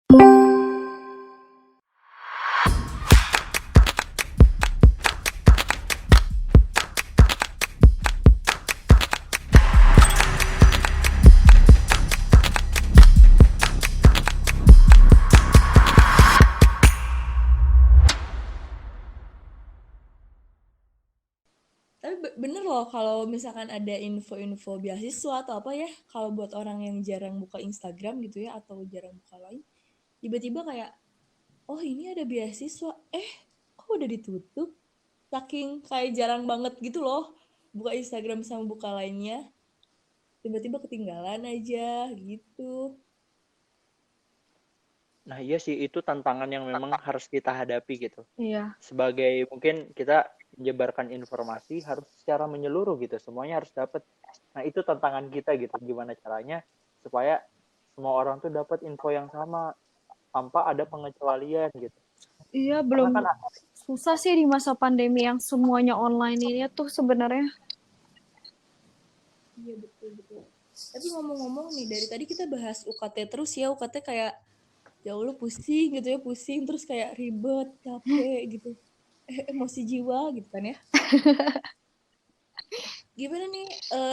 Tapi bener loh kalau misalkan ada info-info beasiswa atau apa ya, kalau buat orang yang jarang buka Instagram gitu ya atau jarang buka lain, tiba-tiba kayak, oh ini ada beasiswa, kok udah ditutup? Saking kayak jarang banget gitu loh buka Instagram sama buka lainnya, tiba-tiba ketinggalan aja gitu. Nah iya sih, itu tantangan yang memang harus kita hadapi gitu. Iya. Sebagai mungkin kita menyebarkan informasi harus secara menyeluruh gitu, semuanya harus dapat. Nah itu tantangan kita gitu, gimana caranya supaya semua orang tuh dapat info yang sama tanpa ada pengecualian gitu. Iya, Karena belum kan susah sih di masa pandemi yang semuanya online ini tuh sebenarnya. Iya betul betul. Tapi ngomong-ngomong nih, dari tadi kita bahas UKT terus ya, UKT kayak ya Allah pusing gitu ya, pusing terus kayak ribet, capek gitu, emosi jiwa gitu kan ya. Gimana nih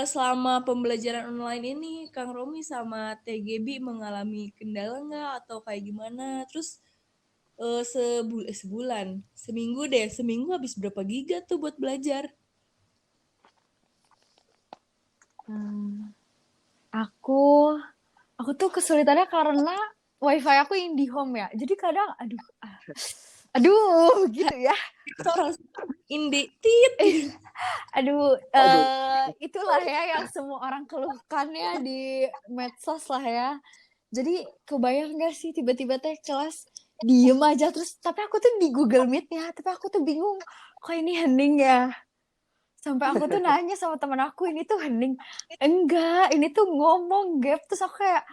selama pembelajaran online ini, Kang Romi sama TGB mengalami kendala nggak atau kayak gimana? Terus sebulan, seminggu deh, seminggu habis berapa giga tuh buat belajar? Hmm, aku aku tuh kesulitannya karena wifi aku IndiHome ya. Jadi kadang aduh gitu ya. Seorang indie tit gitu. Aduh, aduh, itulah ya yang semua orang keluhkan ya di medsos lah ya. Jadi kebayang gak sih tiba-tiba teh kelas diem aja terus tapi aku tuh di Google Meet-nya, tapi aku tuh bingung kok ini hening ya. Sampai aku tuh nanya sama temen aku ini tuh hening. Enggak, ini tuh ngomong gap terus aku kayak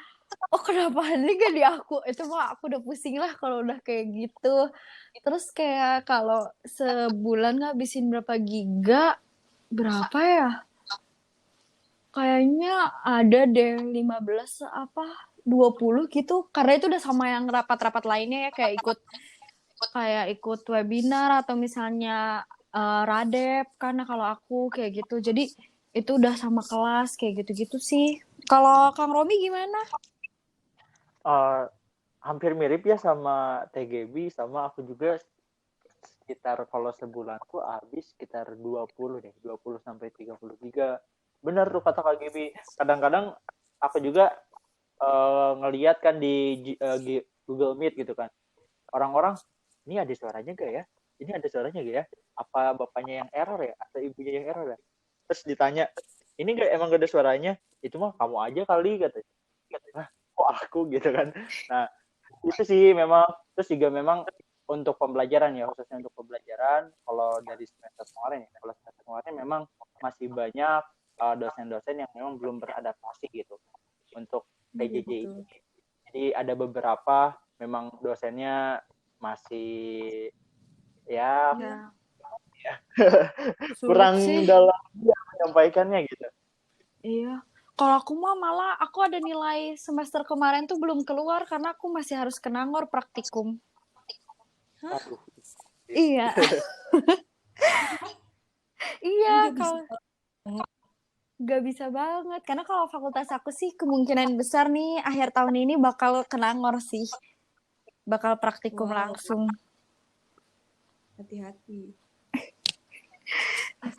oh kenapa hening gak di aku? Itu mah aku udah pusing lah kalau udah kayak gitu. Terus kayak kalau sebulan ngabisin berapa giga? Berapa ya? Kayaknya ada deh 15 apa 20 gitu. Karena itu udah sama yang rapat-rapat lainnya ya kayak ikut webinar atau misalnya Radep karena kalau aku kayak gitu. Jadi itu udah sama kelas kayak gitu-gitu sih. Kalau Kang Romi gimana? uh, hampir mirip ya sama TGB, sama aku juga sekitar kalau sebulan tuh habis sekitar 20 deh, 20 sampai 30 giga. Benar tuh kata Kak Gibi. Kadang-kadang aku juga ngeliat kan di Google Meet gitu kan. Orang-orang, ini ada suaranya gak ya? Ini ada suaranya gak ya? Apa bapaknya yang error ya? Atau ibunya yang error ya? Terus ditanya, ini emang gak ada suaranya? Itu mah kamu aja kali katanya. Nah, kok aku gitu kan. Nah, itu sih memang, terus juga memang untuk pembelajaran ya, khususnya untuk pembelajaran, kalau dari semester kemarin ya, kalau semester kemarin memang masih banyak dosen-dosen yang memang belum beradaptasi gitu untuk Iya PJJ betul. ini. Jadi ada beberapa memang dosennya masih ya Ya, sulit kurang sih. dalam menyampaikannya gitu. Iya. Kalau aku mah malah aku ada nilai semester kemarin tuh belum keluar karena aku masih harus ke Nangor praktikum. Hah? Aduh. Iya, Ini iya gak bisa kalau banget. nggak bisa banget karena kalau fakultas aku sih kemungkinan besar nih akhir tahun ini bakal ke Nangor sih, bakal praktikum Wow, langsung. hati-hati.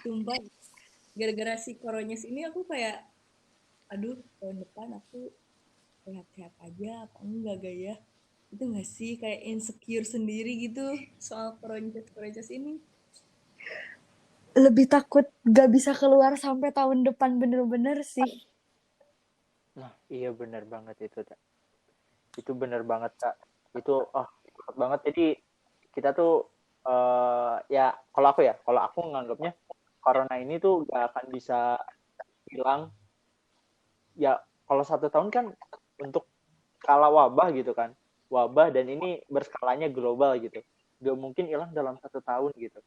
Sumpah, gara-gara si Koronyes ini aku kayak, aduh, tahun depan aku sehat-sehat aja apa enggak gaya. Itu gak sih kayak insecure sendiri gitu soal Koronyes ini. Lebih takut gak bisa keluar sampai tahun depan bener-bener sih. Nah, iya benar banget itu, Kak. Itu benar banget, Kak. Itu takut banget. Jadi kita tuh ya kalau aku nganggapnya corona ini tuh gak akan bisa hilang. Ya kalau 1 tahun kan untuk skala wabah gitu kan, wabah dan ini berskalanya global gitu, gak mungkin hilang dalam 1 tahun gitu.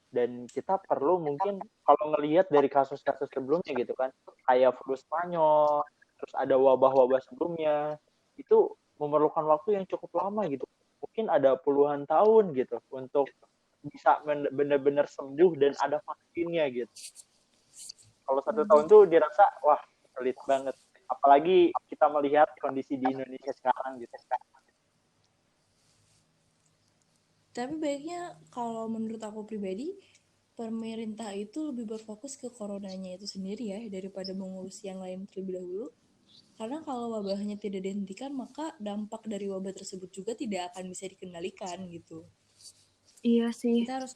Dan kita perlu mungkin kalau ngelihat dari kasus-kasus sebelumnya gitu kan, kayak flu Spanyol, terus ada wabah-wabah sebelumnya, itu memerlukan waktu yang cukup lama gitu. Mungkin ada puluhan tahun gitu untuk bisa benar-benar sembuh dan ada vaksinnya gitu. Kalau 1 tahun tuh dirasa wah sulit banget. Apalagi kita melihat kondisi di Indonesia sekarang gitu. Tapi baiknya kalau menurut aku pribadi, pemerintah itu lebih berfokus ke coronanya itu sendiri ya, daripada mengurus yang lain terlebih dahulu. Karena kalau wabahnya tidak dihentikan, maka dampak dari wabah tersebut juga tidak akan bisa dikendalikan gitu. Iya sih. Kita harus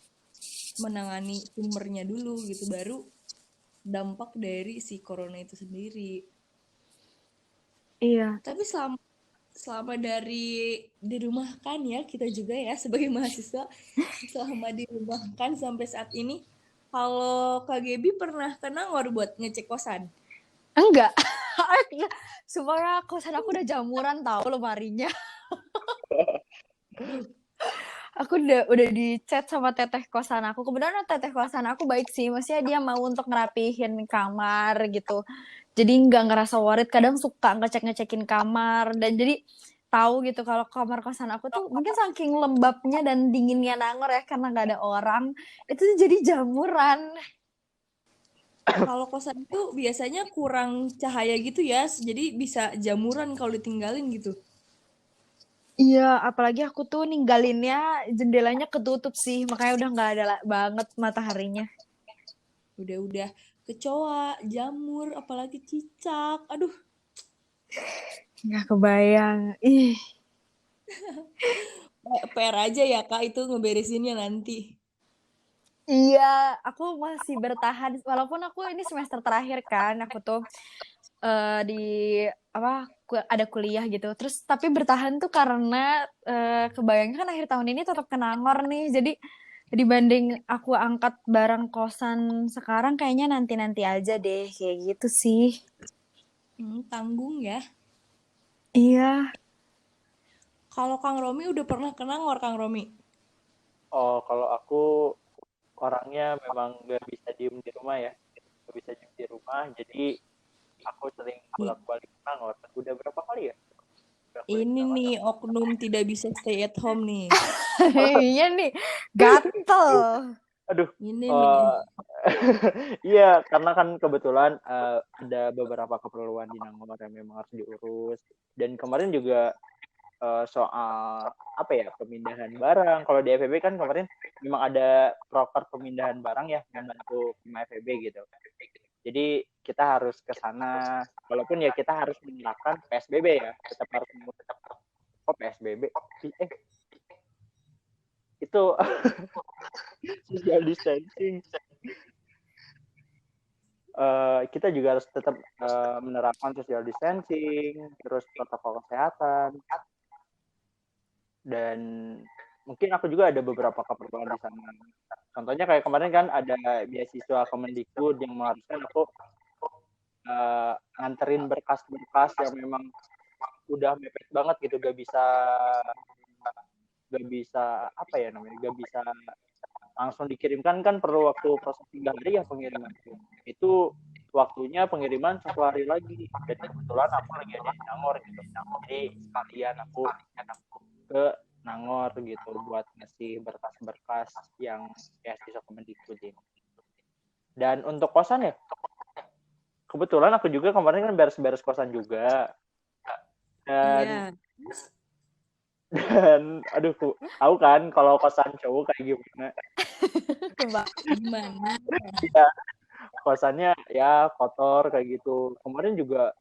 menangani sumbernya dulu gitu, baru dampak dari si corona itu sendiri. Iya. Tapi selama dari dirumahkan ya, kita juga ya sebagai mahasiswa selama dirumahkan sampai saat ini, kalau Kak Gebi pernah ke Nangor buat ngecek kosan? Enggak. Supaya kosan aku udah jamuran tahu lemarinya. Aku udah di chat sama teteh kosan aku. Kebetulan teteh kosan aku baik sih. Maksudnya dia mau untuk ngerapihin kamar gitu. Jadi nggak ngerasa worried. Kadang suka ngecek-ngecekin kamar. Dan jadi tahu gitu kalau kamar kosan aku tuh mungkin saking lembabnya dan dinginnya Nangor ya. Karena nggak ada orang. Itu tuh jadi jamuran. Kalau kosan itu biasanya kurang cahaya gitu ya, jadi bisa jamuran kalau ditinggalin gitu. Iya, apalagi aku tuh ninggalinnya jendelanya ketutup sih. Makanya udah nggak ada banget mataharinya. Udah kecoa, jamur, apalagi cicak. Aduh, Nggak kebayang. Ih. PR aja ya Kak itu ngeberesinnya nanti. Iya, aku masih bertahan walaupun aku ini semester terakhir kan, aku tuh di apa ada kuliah gitu. Terus tapi bertahan tuh karena kebayangnya kan akhir tahun ini tetap ke Nangor nih. Jadi dibanding aku angkat barang kosan sekarang kayaknya nanti-nanti aja deh kayak gitu sih. Tanggung ya. Iya. Kalau Kang Romi udah pernah ke Nangor, Kang Romi? Oh, kalau aku orangnya memang nggak bisa diem di rumah ya, nggak bisa diem di rumah, jadi aku sering bolak-balik ke Nangor. Udah berapa kali ya? Ini nih oknum tidak bisa stay at home nih. Iya nih, gatel. Aduh, Ini nih. iya, karena kan kebetulan ada beberapa keperluan di Nangor yang memang harus diurus. Dan kemarin juga soal apa ya, pemindahan barang. Kalau di FEB kan kemarin memang ada proker pemindahan barang ya, membantu Pima FEB gitu. Jadi kita harus ke sana, walaupun ya kita harus menerapkan PSBB ya, tetap harus PSBB. Itu social distancing. Kita juga harus tetap menerapkan social distancing, terus protokol kesehatan, dan mungkin aku juga ada beberapa keperluan di sana. Contohnya kayak kemarin kan ada beasiswa Kemendikbud yang mengharuskan aku nganterin berkas-berkas yang memang udah mepet banget gitu, gak bisa apa ya namanya, gak bisa langsung dikirimkan, kan perlu waktu proses 3 hari ya pengiriman itu waktunya pengiriman 1 hari lagi, dan kebetulan aku lagi ada di Nangor gitu, jadi sekalian aku ke Nangor gitu buat ngasih berkas-berkas yang beasiswa Kemendikbud ini. Dan untuk kosan ya, kebetulan aku juga kemarin kan beres-beres kosan juga, dan aduh tahu kan kalau kosan cowok kayak gimana. Gimana? Ya, kosannya ya kotor kayak gitu. Kemarin juga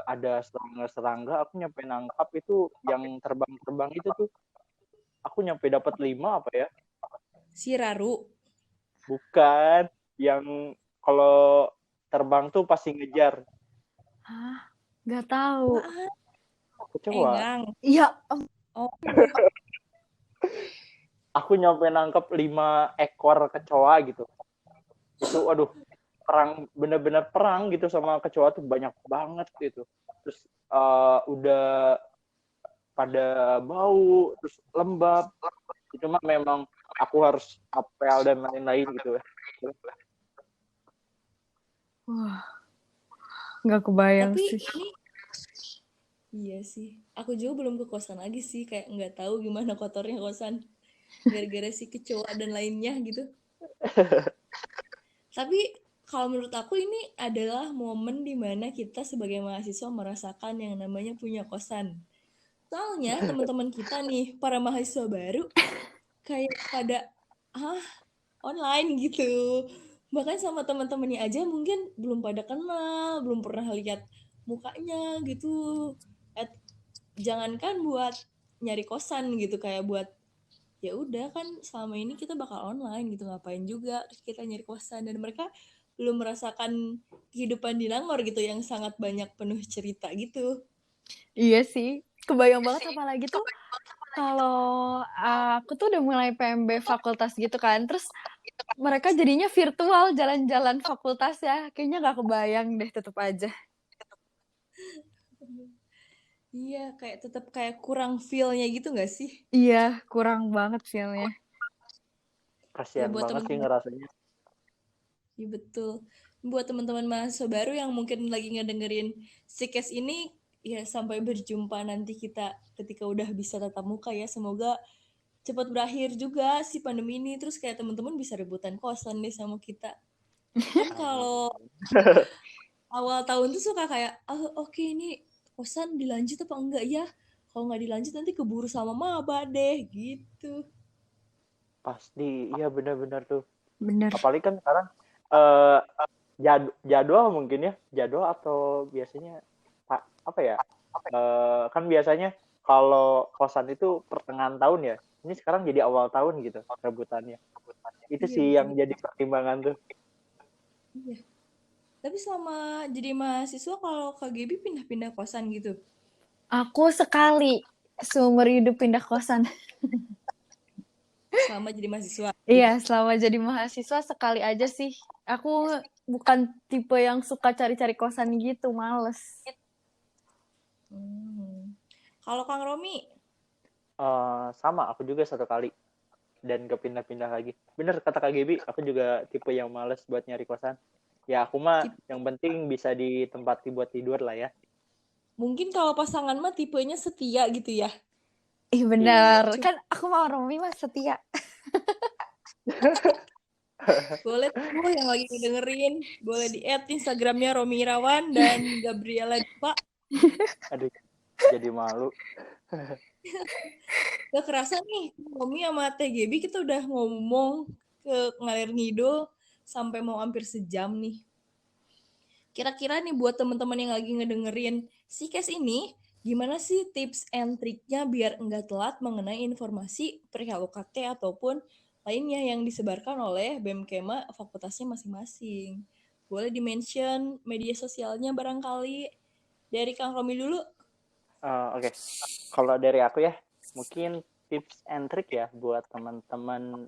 ada serangga, aku nyampe nangkap itu yang terbang-terbang itu tuh. Aku nyampe dapat 5 apa ya? Siraru. Bukan, yang kalau terbang tuh pasti ngejar. Hah? Gak tahu. Kecoa. Engang. Iya. Oh. Aku nyampe nangkep 5 ekor kecoa gitu. Itu aduh, bener-bener perang gitu sama kecoa tuh banyak banget gitu. Terus udah pada bau, terus lembab. Itu mah memang aku harus apel dan lain-lain gitu. Wah, nggak kebayang Tapi sih. ini Iya sih. Aku juga belum ke kosan lagi sih, kayak nggak tahu gimana kotornya kosan. Gara-gara si kecoa dan lainnya gitu. Tapi kalau menurut aku ini adalah momen dimana kita sebagai mahasiswa merasakan yang namanya punya kosan. Soalnya teman-teman kita nih, para mahasiswa baru, kayak pada, ah, online gitu. Bahkan sama teman-temannya aja mungkin belum pada kenal, belum pernah lihat mukanya gitu. At, jangankan buat nyari kosan gitu, kayak buat ya udah kan selama ini kita bakal online gitu, ngapain juga terus kita nyari kosan, dan mereka belum merasakan kehidupan di Nangor gitu yang sangat banyak penuh cerita gitu. Iya sih, kebayang banget apalagi tuh kalau aku tuh udah mulai PMB fakultas gitu kan, terus mereka jadinya virtual jalan-jalan fakultas ya, kayaknya nggak kebayang deh tetep aja. Iya, kayak tetap kayak kurang feel-nya gitu nggak sih? Iya, kurang banget feel-nya. Ya Kasihan buat banget sih teman-teman, ngerasanya. ya betul. Buat teman-teman mahasiswa baru yang mungkin lagi ngedengerin Sikes ini, ya sampai berjumpa nanti kita ketika udah bisa tatap muka ya. Semoga cepat berakhir juga si pandemi ini, terus kayak teman-teman bisa rebutan kosan deh sama kita. Kan Amin. kalau awal tahun tuh suka kayak, oh, oke ini kosan dilanjut apa enggak ya? Kalau nggak dilanjut nanti keburu sama maba deh gitu. Pasti, iya benar-benar tuh. Bener. Apalagi kan sekarang jadwal mungkin ya, jadwal atau biasanya apa ya? Kan biasanya kalau kosan itu pertengahan tahun ya. Ini sekarang jadi awal tahun gitu rebutannya. Itu Iya sih betul. yang jadi pertimbangan tuh. Iya. Tapi selama jadi mahasiswa kalau Kak Gaby pindah-pindah kosan gitu. Aku sekali seumur hidup pindah kosan. Selama jadi mahasiswa. Iya, selama jadi mahasiswa sekali aja sih. Aku bukan tipe yang suka cari-cari kosan gitu, males. Hmm. Kalau Kang Romi, Sama, aku juga satu kali dan kepindah-pindah lagi. Bener kata Kak Gebi, aku juga tipe yang males buat nyari kosan. Ya aku mah tip- yang penting bisa ditempati buat tidur lah ya. mungkin kalau pasangan mah tipenya setia gitu ya. Ih Iya. bener, Cuma kan aku mau Romi mah setia. boleh tuh yang lagi ngedengerin, boleh di-add Instagramnya Romi Irawan dan Gabriela Dipa. Aduh, jadi malu. Gak kerasa nih, Romi sama TGB kita udah ngomong ke ngalir ngidul sampai mau hampir sejam nih. Kira-kira nih buat teman-teman yang lagi ngedengerin si case ini, gimana sih tips and triknya biar enggak telat mengenai informasi perihal UKT ataupun lainnya yang disebarkan oleh BEM Kema fakultasnya masing-masing? Boleh di-mention media sosialnya barangkali. Dari Kang Romi dulu. Oke. Kalau dari aku ya, mungkin tips and trick ya buat teman-teman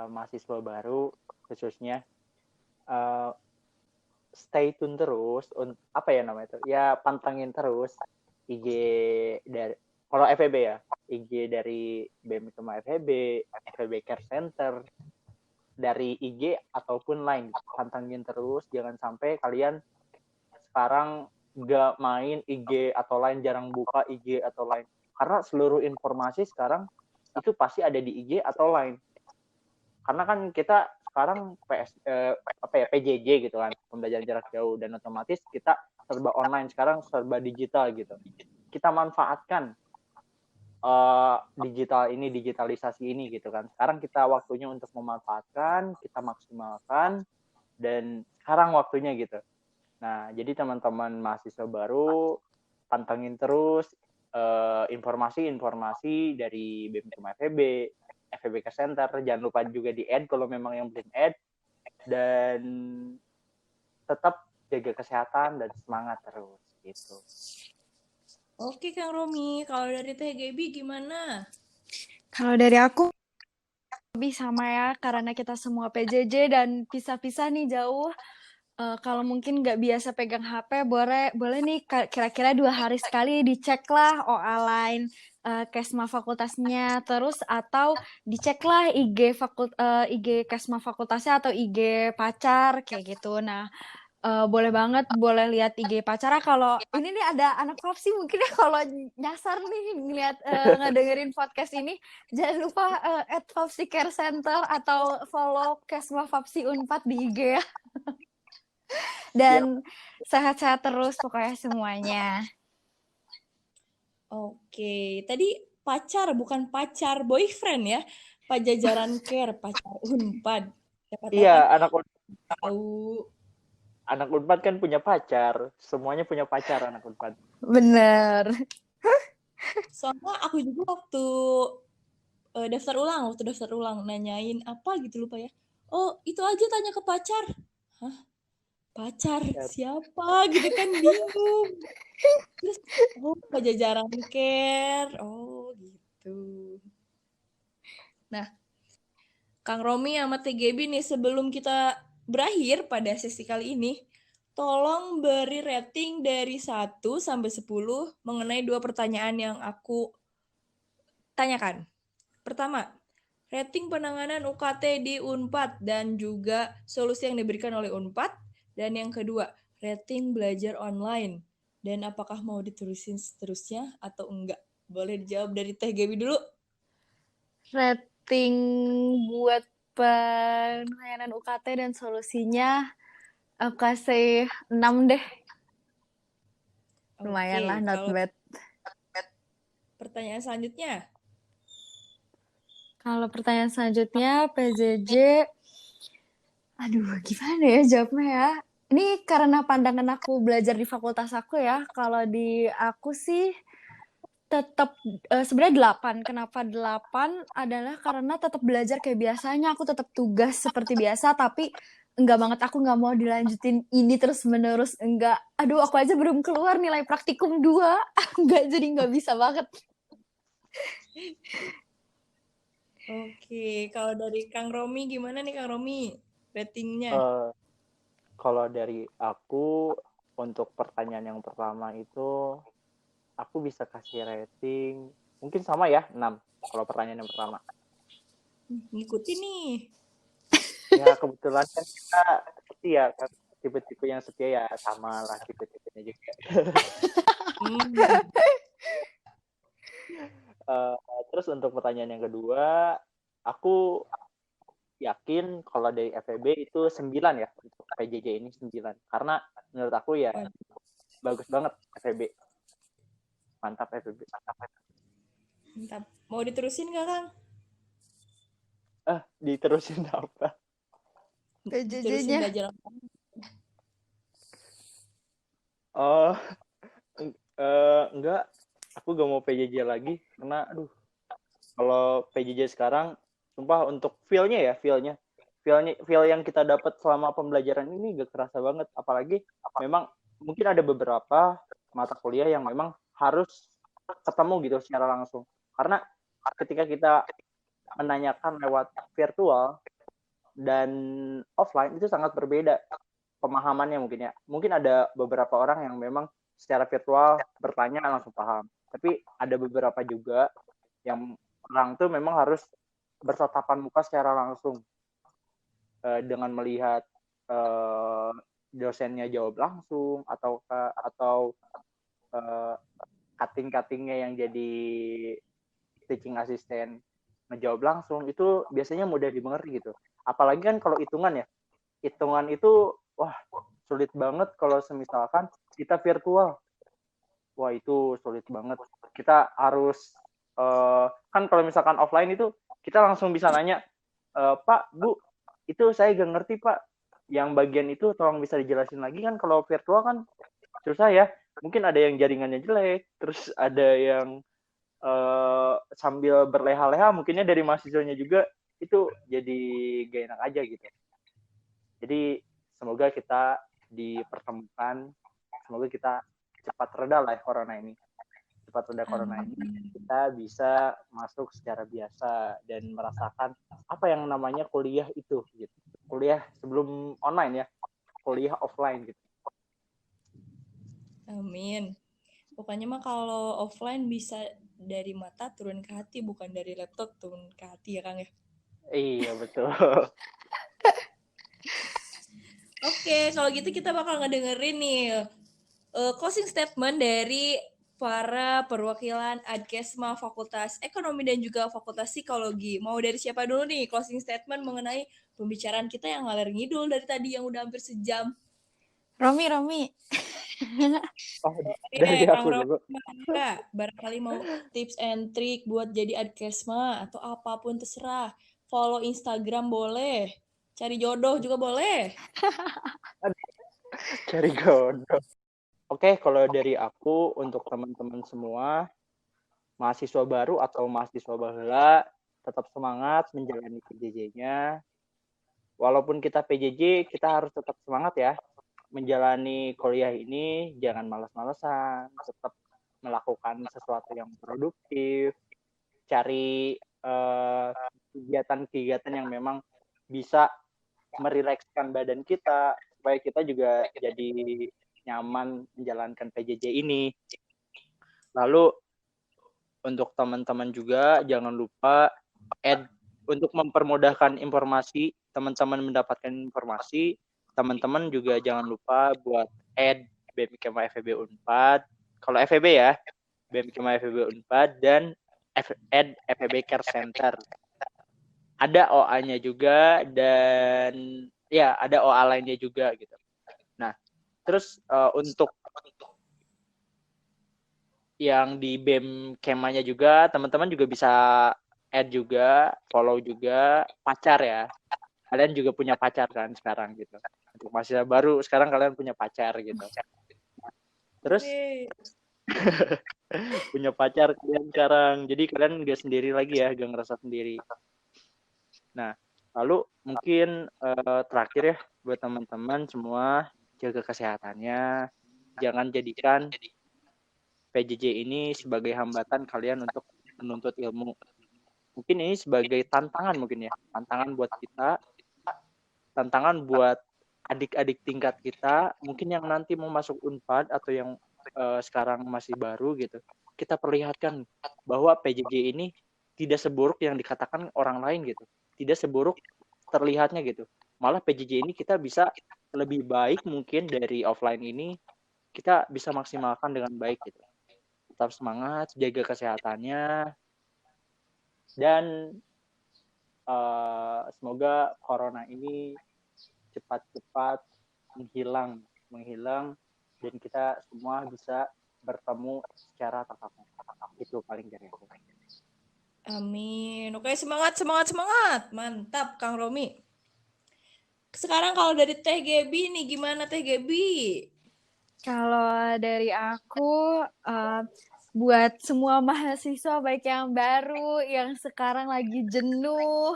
mahasiswa baru khususnya. Uh, Stay tune terus, apa ya namanya itu? Ya pantengin terus IG dari kalau FEB ya, IG dari BEM Kema FEB, FEB Care Center, dari IG ataupun lain, pantengin terus, jangan sampai kalian sekarang nggak main IG atau lain, jarang buka IG atau lain, karena seluruh informasi sekarang itu pasti ada di IG atau lain. Karena kan kita sekarang PJJ gitu kan, pembelajaran jarak jauh, dan otomatis kita serba online sekarang, serba digital gitu. Kita manfaatkan digitalisasi ini gitu kan. Sekarang kita waktunya untuk memanfaatkan, kita maksimalkan, dan sekarang waktunya gitu. Nah, jadi teman-teman mahasiswa baru pantengin terus informasi-informasi dari BEM Kema FEB, FEB Care Center. Jangan lupa juga di-add kalau memang yang belum add, dan tetap jaga kesehatan dan semangat terus gitu. Oke Kang Romi, kalau dari Teh Gaby gimana? Kalau dari aku lebih sama ya, karena kita semua PJJ dan pisah-pisah nih jauh. Kalau mungkin nggak biasa pegang HP, boleh nih kira-kira 2 hari sekali dicek lah OA lain, Kesma fakultasnya, terus atau dicek lah IG Kesma fakultasnya atau IG pacar kayak gitu. Nah, Boleh banget, boleh lihat IG pacara. Kalau ini nih ada anak Fapsi mungkin ya kalau nyasar nih ngeliat ngedengerin podcast ini, jangan lupa @Fapsi Care Center atau follow Kesma Fapsi Unpad di IG ya. Siap. Dan sehat-sehat terus pokoknya semuanya. Oke, tadi pacar bukan pacar boyfriend ya. Pajajaran Care, pacar Unpad. Siapa tahu Iya, kan tahu. anak Unpad kan punya pacar. Semuanya punya pacar anak Unpad. Bener. Soalnya aku juga waktu waktu daftar ulang nanyain apa gitu lupa ya. Oh, itu aja tanya ke pacar. Hah? Pacar siapa gitu kan bingung. Terus Pajajaran Care. Oh, gitu. Nah, Kang Romi sama TGB nih sebelum kita berakhir pada sesi kali ini, tolong beri rating dari 1 sampai 10 mengenai 2 pertanyaan yang aku tanyakan. Pertama, rating penanganan UKT di Unpad dan juga solusi yang diberikan oleh Unpad. Dan yang kedua, rating belajar online. Dan apakah mau diterusin seterusnya atau enggak? Boleh dijawab dari Teh Gaby dulu. Rating buat penanganan UKT dan solusinya aku kasih 6 deh. Lumayan lah, not bad. Pertanyaan selanjutnya. Kalau pertanyaan selanjutnya, PJJ, aduh gimana ya jawabnya ya? Ini karena pandangan aku belajar di fakultas aku ya. Kalau di aku sih tetap sebenarnya 8. Kenapa 8? Adalah karena tetap belajar kayak biasanya. Aku tetap tugas seperti biasa, tapi enggak banget aku nggak mau dilanjutin ini terus-menerus. Enggak. Aduh, aku aja belum keluar nilai praktikum 2. Enggak, jadi nggak bisa banget. Oke, kalau dari Kang Romi gimana nih Kang Romi ratingnya? Kalau dari aku untuk pertanyaan yang pertama itu aku bisa kasih rating mungkin sama ya 6 kalau pertanyaan yang pertama. Ngikutin nih. Ya kebetulan kan kita seperti ya tipe-tipe yang setia ya sama lah tipe-tipenya juga. Terus untuk pertanyaan yang kedua, aku yakin kalau dari FEB itu 9 ya untuk PJJ ini 9 karena menurut aku ya bagus banget FEB. Mantap FEB. Mantap. Mau diterusin nggak Kang? Diterusin apa? Diterusin PJJ-nya. belajar apa? Oh, enggak. Aku gak mau PJJ lagi karena kalau PJJ sekarang sumpah untuk feel yang kita dapat selama pembelajaran ini gak kerasa banget, apalagi memang mungkin ada beberapa mata kuliah yang memang harus ketemu gitu secara langsung, karena ketika kita menanyakan lewat virtual dan offline itu sangat berbeda pemahamannya. Mungkin ada beberapa orang yang memang secara virtual bertanya langsung paham, tapi ada beberapa juga yang orang tuh memang harus bertatapan muka secara langsung dengan melihat dosennya jawab langsung atau cutting-cuttingnya yang jadi teaching assistant ngejawab langsung, itu biasanya mudah dimengerti gitu. Apalagi kan kalau hitungan itu wah sulit banget kalau semisalkan kita virtual. Wah itu sulit banget. Kita harus kan kalau misalkan offline itu kita langsung bisa nanya, Pak, Bu, itu saya gak ngerti Pak, yang bagian itu tolong bisa dijelasin lagi. Kan kalau virtual kan susah ya, mungkin ada yang jaringannya jelek, terus ada yang sambil berleha-leha mungkinnya dari mahasiswanya juga, itu jadi gak enak aja gitu. Jadi semoga kita dipertemukan, semoga kita cepat reda lah corona ini. Cepat reda corona ini, kita bisa masuk secara biasa dan merasakan apa yang namanya kuliah itu gitu. Kuliah sebelum online ya, kuliah offline gitu. Amin. Pokoknya mah kalau offline bisa dari mata turun ke hati, bukan dari laptop turun ke hati ya Kang ya. Iya betul. Oke, kalau gitu kita bakal ngedengerin nih closing statement dari para perwakilan Adkesma Fakultas Ekonomi dan juga Fakultas Psikologi. Mau dari siapa dulu nih closing statement mengenai pembicaraan kita yang ngalir ngidul dari tadi yang udah hampir sejam? Romi. Oh, Oke, dari Kang aku dulu. Romi, barangkali mau tips and trick buat jadi Adkesma atau apapun terserah. Follow Instagram boleh, cari jodoh juga boleh. Cari jodoh. Oke, kalau dari aku untuk teman-teman semua, mahasiswa baru atau mahasiswa baheula, tetap semangat menjalani PJJ-nya. Walaupun kita PJJ, kita harus tetap semangat ya. Menjalani kuliah ini, jangan malas-malesan, tetap melakukan sesuatu yang produktif, cari kegiatan-kegiatan yang memang bisa merilekskan badan kita, supaya kita juga jadi nyaman menjalankan PJJ ini. Lalu untuk teman-teman juga jangan lupa untuk mempermudahkan informasi, teman-teman mendapatkan informasi, teman-teman juga jangan lupa buat BEM-IKEMA FEB Unpad. Kalau FEB ya, BEM-IKEMA FEB Unpad dan FEB Care Center. Ada OA-nya juga dan ya ada OA lainnya juga gitu. Nah, terus untuk yang di BEM Kemanya juga, teman-teman juga bisa add juga, follow juga, pacar ya. Kalian juga punya pacar kan sekarang gitu. Untuk mahasiswa baru, sekarang kalian punya pacar gitu. Terus punya pacar kalian sekarang. Jadi kalian nggak sendiri lagi ya, nggak ngerasa sendiri. Nah, lalu mungkin terakhir ya, buat teman-teman semua, jaga kesehatannya. Jangan jadikan PJJ ini sebagai hambatan kalian untuk menuntut ilmu. Mungkin ini sebagai tantangan mungkin ya. Tantangan buat kita, tantangan buat adik-adik tingkat kita, mungkin yang nanti mau masuk Unpad atau yang sekarang masih baru gitu. Kita perlihatkan bahwa PJJ ini tidak seburuk yang dikatakan orang lain gitu. Tidak seburuk terlihatnya gitu. Malah PJJ ini kita bisa lebih baik mungkin dari offline ini, kita bisa maksimalkan dengan baik gitu. Tetap semangat, jaga kesehatannya, dan semoga corona ini cepat-cepat menghilang dan kita semua bisa bertemu secara tatap muka. Itu paling dari aku. Amin. Oke, semangat. Mantap, Kang Romi. Sekarang kalau dari Teh Gebi nih, gimana Teh Gebi? Kalau dari aku, buat semua mahasiswa baik yang baru, yang sekarang lagi jenuh,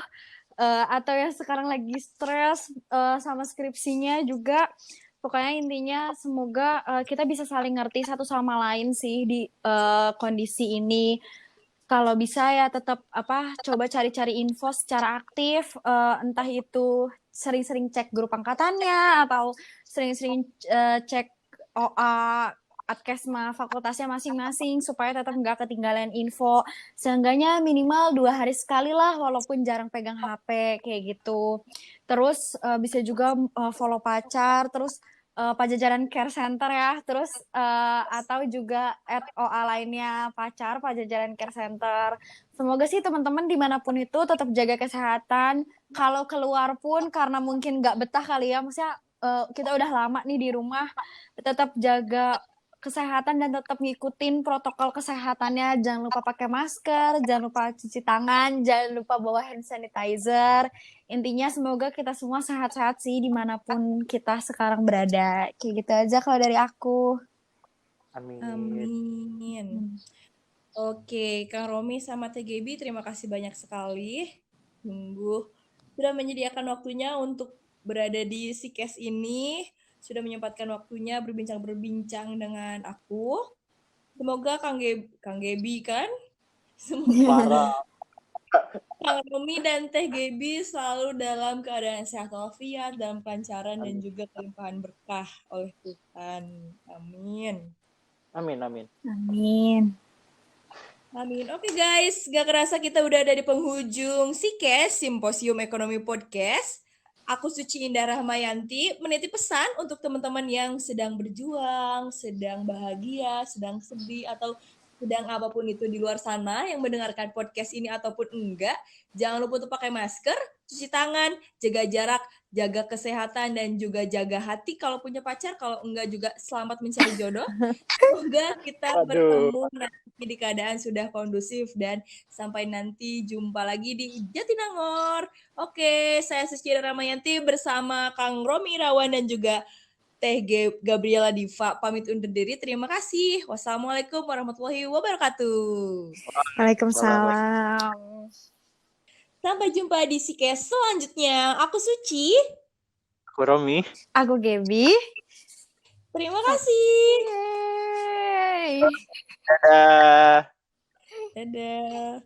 atau yang sekarang lagi stres sama skripsinya juga, pokoknya intinya semoga kita bisa saling ngerti satu sama lain sih di kondisi ini. Kalau bisa ya tetap coba cari-cari info secara aktif, entah itu sering-sering cek grup angkatannya atau sering-sering cek OA Adkesma fakultasnya masing-masing supaya tetap nggak ketinggalan info. Seenggaknya minimal 2 hari sekali lah walaupun jarang pegang HP kayak gitu. Terus bisa juga follow pacar, terus Pajajaran Care Center ya, terus atau juga @OA lainnya pacar Pajajaran Care Center. Semoga sih teman-teman dimanapun itu tetap jaga kesehatan. Kalau keluar pun karena mungkin nggak betah kali ya, maksudnya kita udah lama nih di rumah, tetap jaga kesehatan dan tetap ngikutin protokol kesehatannya. Jangan lupa pakai masker, jangan lupa cuci tangan, jangan lupa bawa hand sanitizer. Intinya semoga kita semua sehat-sehat sih dimanapun kita sekarang berada. Kayak gitu aja kalau dari aku. Amin. Oke, Kang Romi sama Teh Gebi, terima kasih banyak sekali. Sudah menyediakan waktunya untuk berada di Sikes ini. Sudah menyempatkan waktunya berbincang-berbincang dengan aku. Semoga Kang Gebi kan? Semoga Kang Romi dan Teh Gebi selalu dalam keadaan sehat walafiat, dalam kelancaran dan juga kelimpahan berkah oleh Tuhan. Amin. Amin. Amin. Amin. Oke guys, gak kerasa kita udah ada di penghujung Sikes, Simposium Ekonomi Podcast. Aku Suci Indah Rahmayanti menitip pesan untuk teman-teman yang sedang berjuang, sedang bahagia, sedang sedih, atau sedang apapun itu di luar sana yang mendengarkan podcast ini ataupun enggak. Jangan lupa untuk pakai masker, cuci tangan, jaga jarak, jaga kesehatan, dan juga jaga hati kalau punya pacar. Kalau enggak juga selamat mencari jodoh. Semoga kita Aduh. bertemu nanti di keadaan sudah kondusif dan sampai nanti jumpa lagi di Jatinangor. Oke, saya Suci Ramayanti bersama Kang Romi Irawan dan juga Teh Gabriela Diva pamit undur diri. Terima kasih. Wassalamualaikum warahmatullahi wabarakatuh. Waalaikumsalam. Sampai jumpa di Sikes selanjutnya. Aku Suci. Aku Romi. Aku Gaby. Terima kasih. Yeay. Dadah. Dadah.